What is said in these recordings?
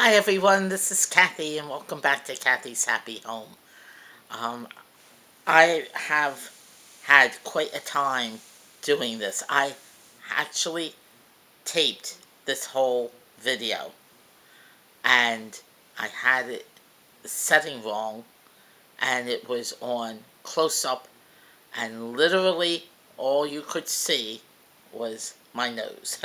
Hi everyone, this is Kathy and welcome back to Kathy's Happy Home. Um, I have had quite a time doing this. I actually taped this whole video and I had it setting wrong and it was on close up and literally all you could see was my nose.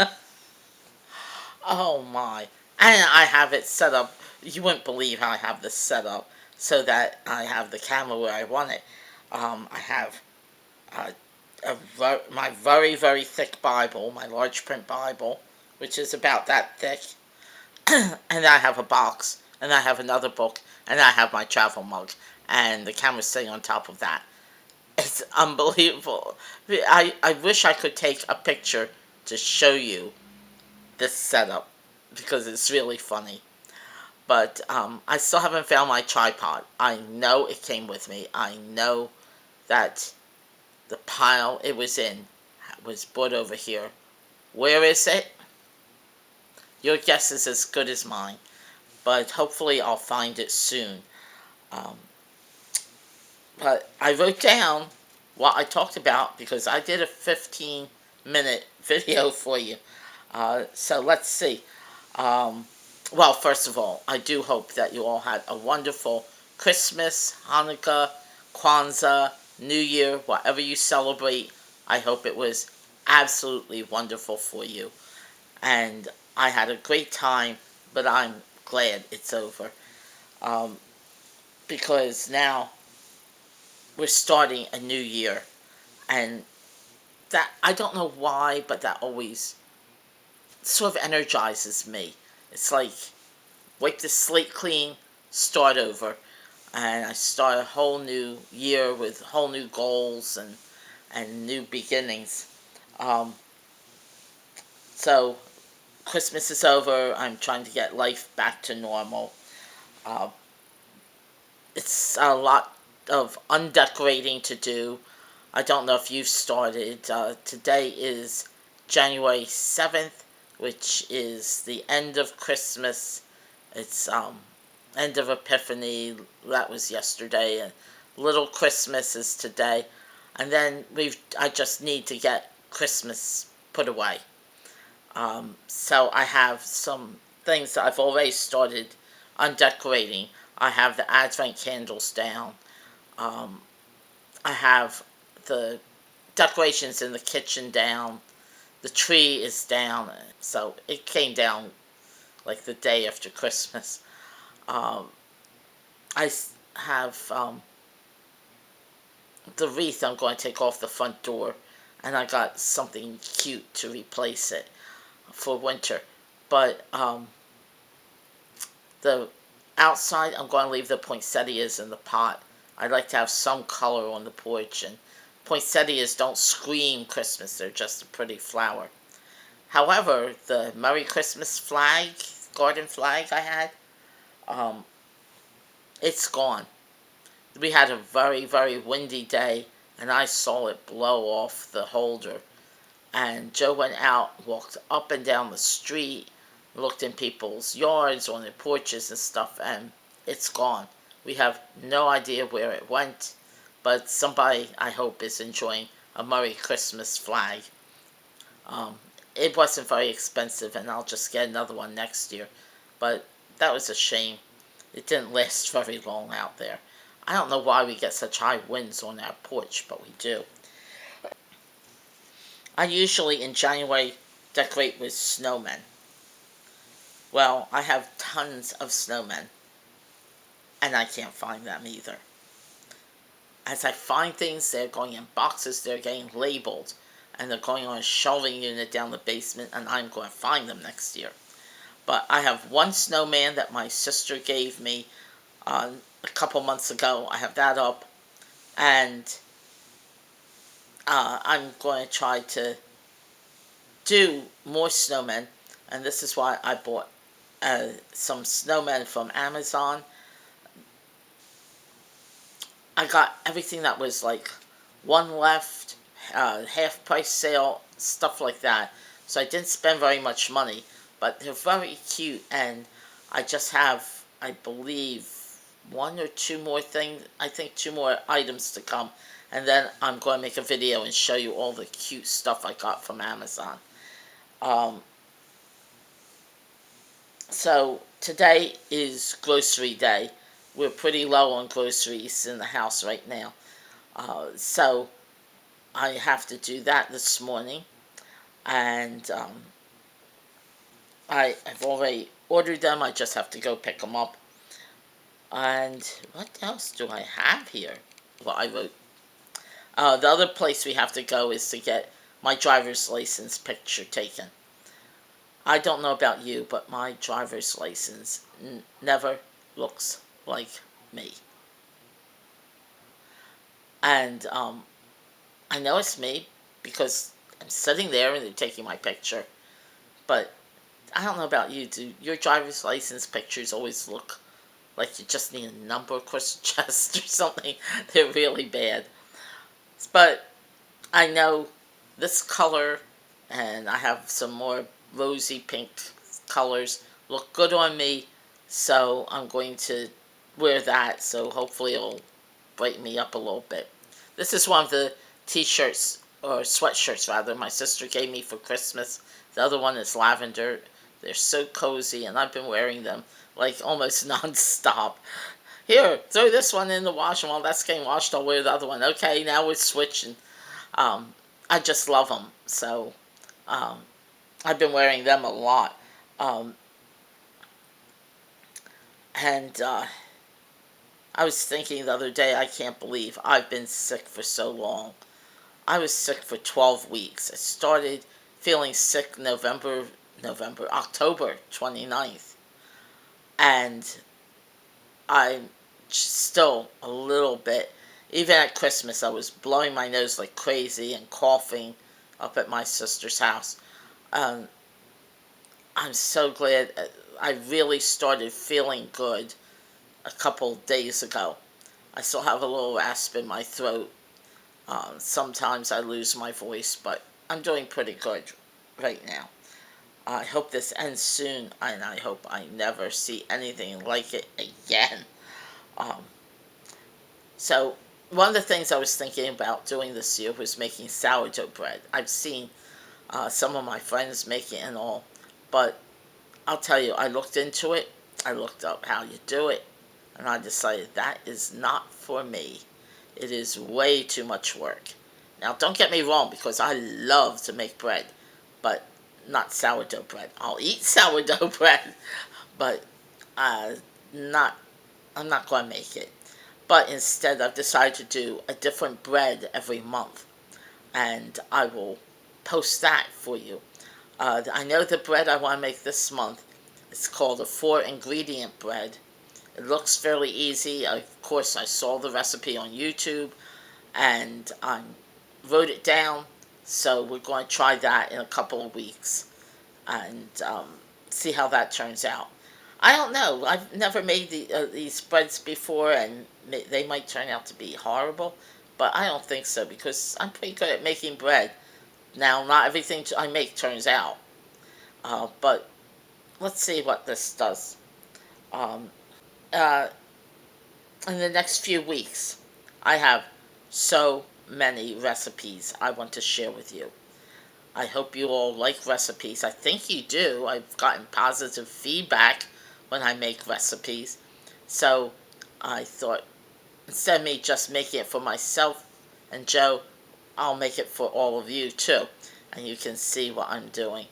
Oh my. And I have it set up. You wouldn't believe how I have this set up so that I have the camera where I want it. I have uh, my very, very thick Bible, my large print Bible, which is about that thick. And I have a box, and I have another book, and I have my travel mug, and the camera's sitting on top of that. It's unbelievable. I wish I could take a picture to show you this setup because it's really funny. But I still haven't found my tripod. I know it came with me. I know that the pile it was in was brought over here. Where is it? Your guess is as good as mine. But hopefully I'll find it soon. Um, but I wrote down what I talked about because I did a 15-minute video for you. So let's see. Um, well, first of all, I do hope that you all had a wonderful Christmas, Hanukkah, Kwanzaa, New Year, whatever you celebrate. I hope it was absolutely wonderful for you. And I had a great time, but I'm glad it's over. Um, because now we're starting a new year. And that, I don't know why, but that always sort of energizes me. It's like wipe the slate clean, start over, and I start a whole new year with whole new goals and new beginnings. Um, so Christmas is over. I'm trying to get life back to normal. Uh, it's a lot of undecorating to do. I don't know if you've started. Today is January 7th, which is the end of Christmas. It's end of Epiphany. That was yesterday. And Little Christmas is today. And then I just need to get Christmas put away. So I have some things that I've already started undecorating. I have the Advent candles down. Um, I have the decorations in the kitchen down. The tree is down. So it came down like the day after Christmas. Um, I have the wreath I'm going to take off the front door, and I got something cute to replace it for winter. But the outside, I'm going to leave the poinsettias in the pot. I'd like to have some color on the porch, and poinsettias don't scream Christmas, they're just a pretty flower. However, the Merry Christmas flag, garden flag I had, um, it's gone. We had a very, very windy day, and I saw it blow off the holder. And Joe went out, walked up and down the street, looked in people's yards, on their porches and stuff, and it's gone. We have no idea where it went, but somebody, I hope, is enjoying a Merry Christmas flag. Um, it wasn't very expensive, and I'll just get another one next year. But that was a shame. It didn't last very long out there. I don't know why we get such high winds on our porch, but we do. I usually in January decorate with snowmen. Well, I have tons of snowmen, and I can't find them either. As I find things, they're going in boxes, they're getting labeled, and they're going on a shelving unit down the basement, and I'm going to find them next year. But I have one snowman that my sister gave me a couple months ago. I have that up, and I'm going to try to do more snowmen, and this is why I bought some snowmen from Amazon. I got everything that was like one left, half price sale, stuff like that. So I didn't spend very much money, but they're very cute, and I just have, I believe, one or two more things. I think two more items to come, and then I'm going to make a video and show you all the cute stuff I got from Amazon. Um, so today is grocery day. We're pretty low on groceries in the house right now. So I have to do that this morning, and I have already ordered them. I just have to go pick them up. And what else do I have here? Well, I wrote. The other place we have to go is to get my driver's license picture taken. I don't know about you, but my driver's license never looks like me. And I know it's me because I'm sitting there and they're taking my picture. But I don't know about you. Do your driver's license pictures always look like you just need a number across the chest or something? They're really bad. But I know this color, and I have some more rosy pink colors, look good on me. So I'm going to wear that. So hopefully it'll brighten me up a little bit. This is one of the t-shirts, or sweatshirts rather, my sister gave me for Christmas. The other one is lavender. They're so cozy, and I've been wearing them like almost non-stop. Here, throw this one in the wash, and while that's getting washed, I'll wear the other one. Okay, now we're switching. I just love them. So I've been wearing them a lot. Um, and I was thinking the other day, I can't believe I've been sick for so long. I was sick for 12 weeks. I started feeling sick October 29th. And I'm still a little bit, even at Christmas, I was blowing my nose like crazy and coughing up at my sister's house. Um, I'm so glad I really started feeling good a couple days ago. I still have a little rasp in my throat. Sometimes I lose my voice, but I'm doing pretty good right now. I hope this ends soon, and I hope I never see anything like it again. Um, so, one of the things I was thinking about doing this year was making sourdough bread. I've seen some of my friends make it and all, but I'll tell you, I looked into it, I looked up how you do it, and I decided that is not for me. It is way too much work. Now, don't get me wrong, because I love to make bread, but not sourdough bread. I'll eat sourdough bread, but uh, not. I'm not going to make it. But instead, I've decided to do a different bread every month, and I will post that for you. I know the bread I want to make this month. It's called a 4-ingredient bread. It looks fairly easy. Of course, I saw the recipe on YouTube, and I wrote it down. So we're going to try that in a couple of weeks, and see how that turns out. I don't know. I've never made these breads before, and they might turn out to be horrible, but I don't think so because I'm pretty good at making bread. Now, not everything I make turns out, but let's see what this does. Um, uh, in the next few weeks, I have so many recipes I want to share with you. I hope you all like recipes. I think you do. I've gotten positive feedback when I make recipes. So I thought instead of me just making it for myself and Joe, I'll make it for all of you too. And you can see what I'm doing.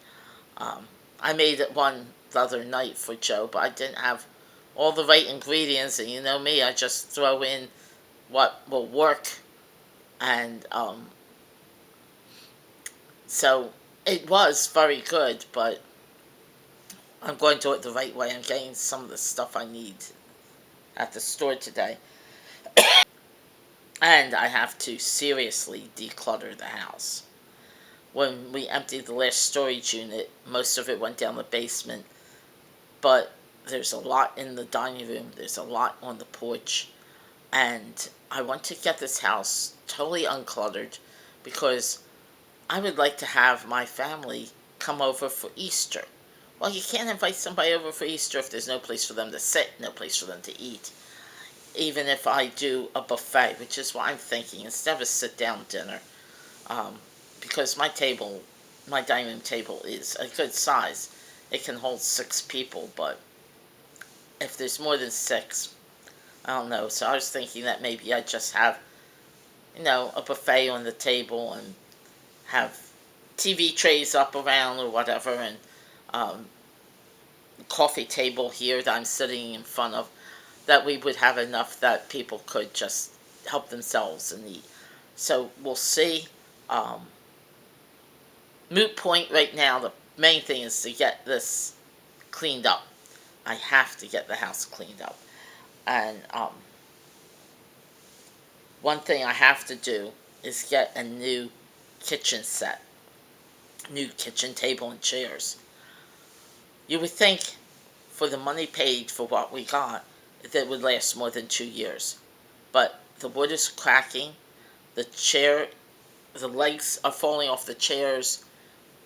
Um, I made it one the other night for Joe, but I didn't have all the right ingredients. And you know me, I just throw in what will work. And so it was very good, but I'm going to do it the right way. I'm getting some of the stuff I need at the store today. And I have to seriously declutter the house. When we emptied the last storage unit, most of it went down the basement, but there's a lot in the dining room, there's a lot on the porch, and I want to get this house totally uncluttered because I would like to have my family come over for Easter, Well, you can't invite somebody over for Easter if there's no place for them to sit, no place for them to eat. Even if I do a buffet, which is what I'm thinking, instead of a sit-down dinner, um, because my dining room table is a good size. It can hold 6 people, but if there's more than 6, I don't know. So I was thinking that maybe I just have, a buffet on the table and have TV trays up around or whatever, and um, coffee table here that I'm sitting in front of, that we would have enough that people could just help themselves and eat. So we'll see. Um, Moot point right now, the main thing is to get this cleaned up. I have to get the house cleaned up. And one thing I have to do is get a new kitchen set, new kitchen table and chairs. You would think for the money paid for what we got, that it would last more than 2 years. But the wood is cracking, the chair, the legs are falling off the chairs,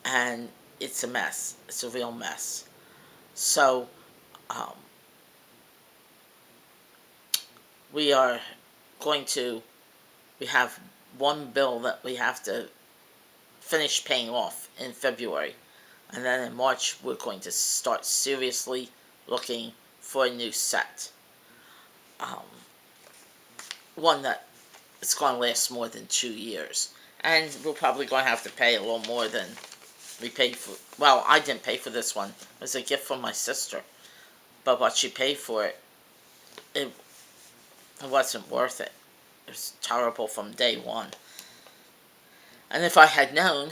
and it's a mess. It's a real mess. So, um, we are going to, we have one bill that we have to finish paying off in February. And then in March, we're going to start seriously looking for a new set. Um, one that is going to last more than 2 years. And we're probably going to have to pay a little more than we paid for. Well, I didn't pay for this one. It was a gift from my sister. But what she paid for it, it, it wasn't worth it. It was terrible from day one. And if I had known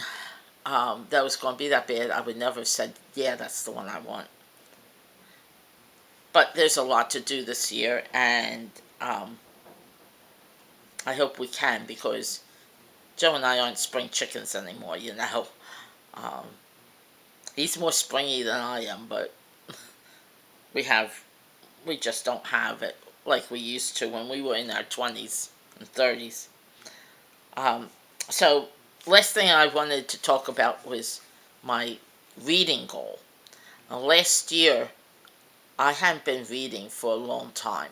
that was going to be that bad, I would never have said, yeah, that's the one I want. But there's a lot to do this year, and I hope we can, because Joe and I aren't spring chickens anymore, Um, he's more springy than I am, but we have, we just don't have it like we used to when we were in our 20s and 30s. Um, so, last thing I wanted to talk about was my reading goal. Last year, I hadn't been reading for a long time.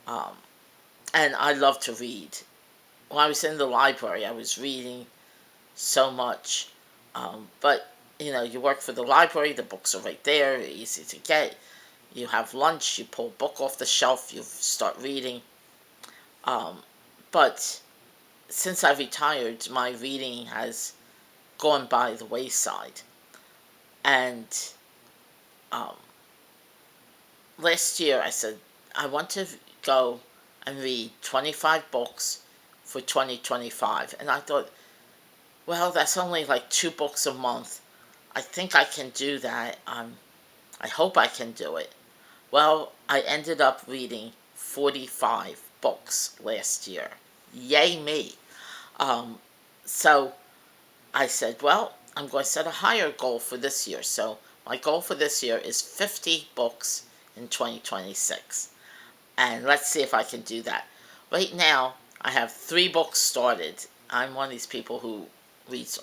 Um, and I love to read. When I was in the library, I was reading so much. But, you work for the library, the books are right there, easy to get. You have lunch, you pull a book off the shelf, you start reading. But since I retired, my reading has gone by the wayside. And um, last year I said, I want to go and read 25 books for 2025. And I thought, well, that's only like 2 books a month. I think I can do that. I hope I can do it. Well, I ended up reading 45 books last year. Yay me. Um, so I said, well, I'm going to set a higher goal for this year. So my goal for this year is 50 books in 2026. And let's see if I can do that. Right now, I have 3 books started. I'm one of these people who reads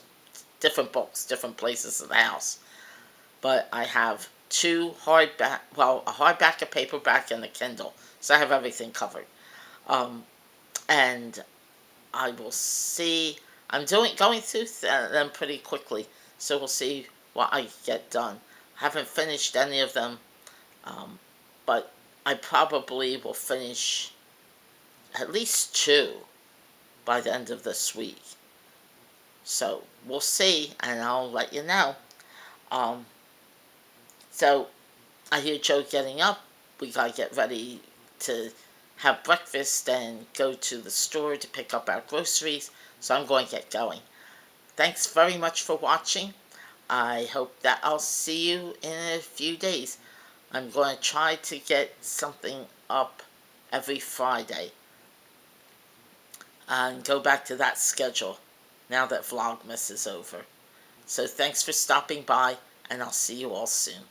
different books, different places of the house. But I have 2 hardback, well, a hardback, a paperback, and a Kindle. So I have everything covered. And I will see. I'm going through them pretty quickly, so we'll see what I get done. I haven't finished any of them, but I probably will finish at least 2 by the end of this week. So we'll see, and I'll let you know. Um, so I hear Joe getting up. We gotta get ready to have breakfast and go to the store to pick up our groceries. So I'm going to get going. Thanks very much for watching. I hope that I'll see you in a few days. I'm going to try to get something up every Friday and go back to that schedule now that Vlogmas is over. So thanks for stopping by, and I'll see you all soon.